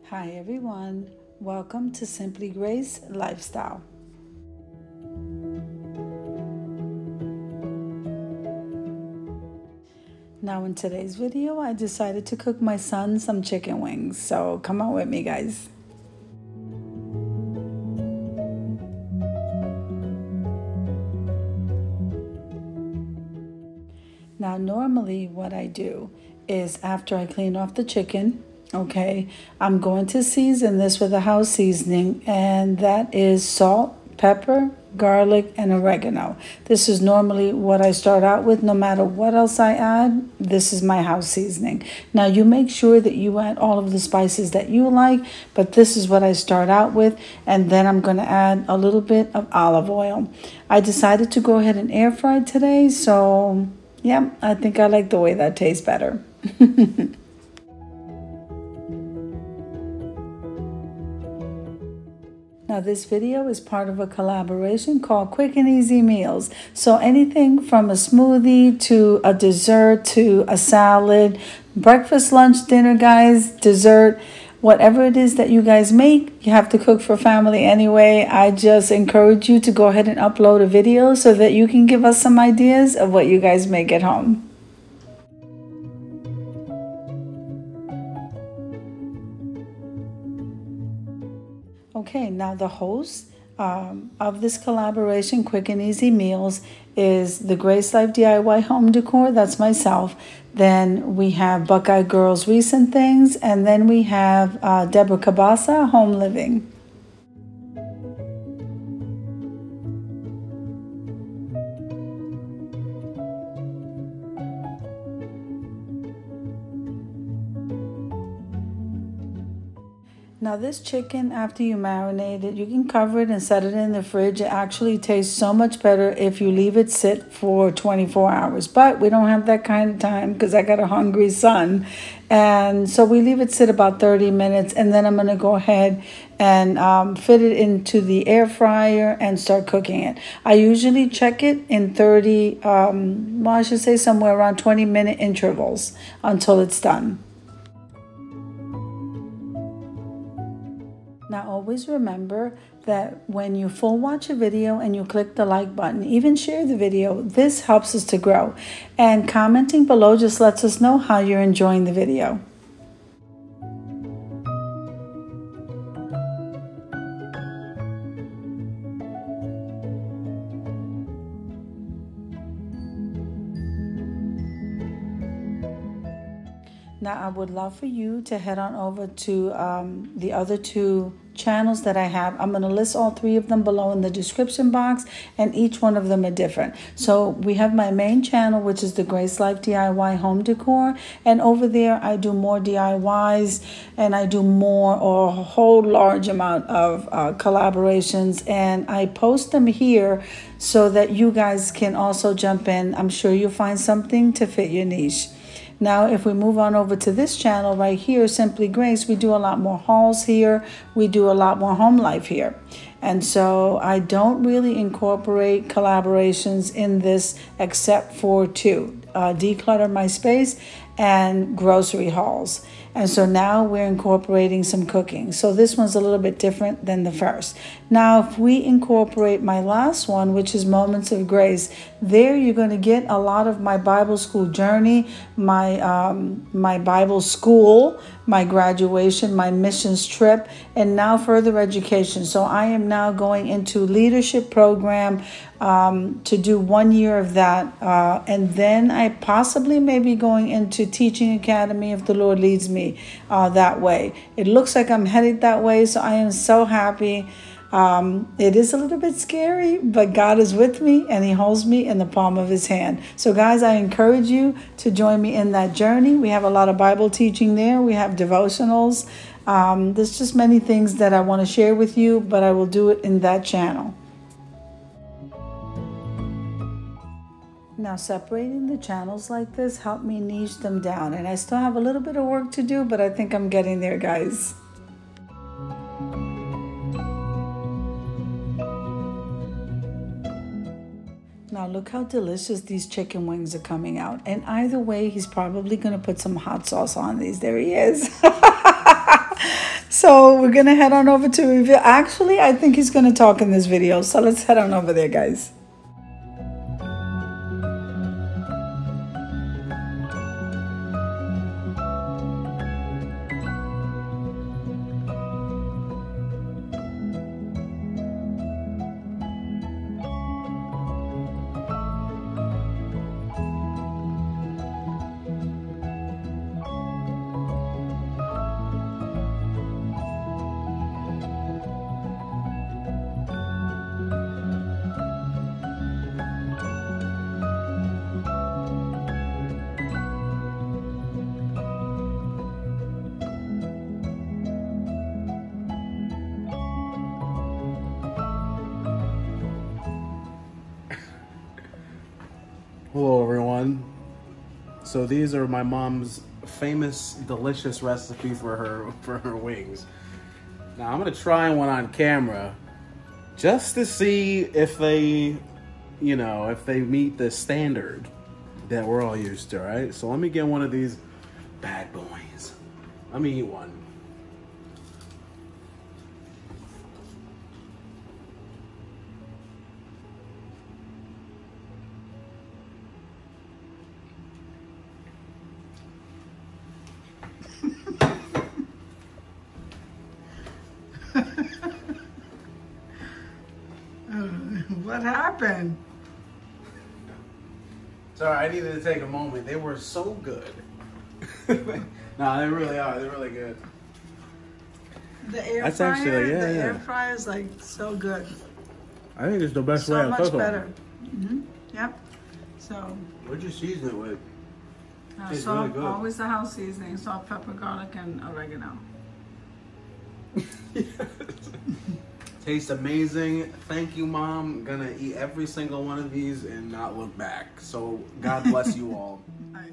Hi everyone, welcome to Simply Grace Lifestyle. Now in today's video, I decided to cook my son some chicken wings, so come on with me guys. Now normally what I do is after I clean off the chicken, okay, I'm going to season this with a house seasoning, and that is salt, pepper, garlic, and oregano. This is normally what I start out with. No matter what else I add, this is my house seasoning. Now you make sure that you add all of the spices that you like, but this is what I start out with, and then I'm going to add a little bit of olive oil. I decided to go ahead and air fry today, so yeah, I think I like the way that tastes better. Now this video is part of a collaboration called Quick and Easy Meals. So anything from a smoothie to a dessert to a salad, breakfast, lunch, dinner, guys, dessert, whatever it is that you guys make, you have to cook for family anyway. I just encourage you to go ahead and upload a video so that you can give us some ideas of what you guys make at home. Okay, now the host of this collaboration, Quick and Easy Meals, is the Grace Life DIY Home Decor. That's myself. Then we have Buckeye Girls Recent Things. And then we have Deborah Cabasa, Home Living. Now this chicken, after you marinate it, you can cover it and set it in the fridge. It actually tastes so much better if you leave it sit for 24 hours. But we don't have that kind of time because I got a hungry son. And so we leave it sit about 30 minutes. And then I'm going to go ahead and fit it into the air fryer and start cooking it. I usually check it in 30, well, I should say somewhere around 20-minute intervals until it's done. Now always remember that when you full watch a video and you click the like button, even share the video, this helps us to grow. And commenting below just lets us know how you're enjoying the video. Now, I would love for you to head on over to the other two channels that I have. I'm going to list all three of them below in the description box, and each one of them are different. So we have my main channel, which is the Grace Life DIY Home Decor. And over there, I do more DIYs, and I do more or a whole large amount of collaborations. And I post them here so that you guys can also jump in. I'm sure you'll find something to fit your niche. Now, if we move on over to this channel right here, Simply Grace, we do a lot more hauls here. We do a lot more home life here. And so I don't really incorporate collaborations in this except for two, declutter my space and grocery hauls. And so now we're incorporating some cooking. So this one's a little bit different than the first. Now, if we incorporate my last one, which is Moments of Grace, there you're going to get a lot of my Bible school journey, my Bible school, my graduation, my missions trip, and now further education. So I am now going into leadership program to do 1 year of that. And then I possibly may be going into teaching academy if the Lord leads me that way. It looks like I'm headed that way, so I am so happy. It is a little bit scary, but God is with me and he holds me in the palm of his hand. So guys, I encourage you to join me in that journey. We have a lot of Bible teaching there. We have devotionals. There's just many things that I want to share with you, but I will do it in that channel. Now, separating the channels like this helped me niche them down, and I still have a little bit of work to do, but I think I'm getting there, guys. Now look how delicious these chicken wings are coming out. And either way, he's probably going to put some hot sauce on these. There he is. So we're gonna head on over to review. Actually, I think he's gonna talk in this video. So let's head on over there, guys. Hello everyone. So these are my mom's famous delicious recipe for her wings. Now I'm gonna try one on camera just to see if they, if they meet the standard that we're all used to, right? So let me get one of these bad boys. Let me eat one. What happened? Sorry, I needed to take a moment. They were so good. No, they really are. They're really good. The air That's fryer, actually, yeah, the yeah. air fryer is like so good. I think it's the best way So to much cook them. better. Yep. So What'd you season it with? Tastes salt, really good. always the house seasoning: salt, pepper, garlic, and oregano. Tastes amazing. Thank you, Mom. Gonna eat every single one of these and not look back. So God bless you all. Bye.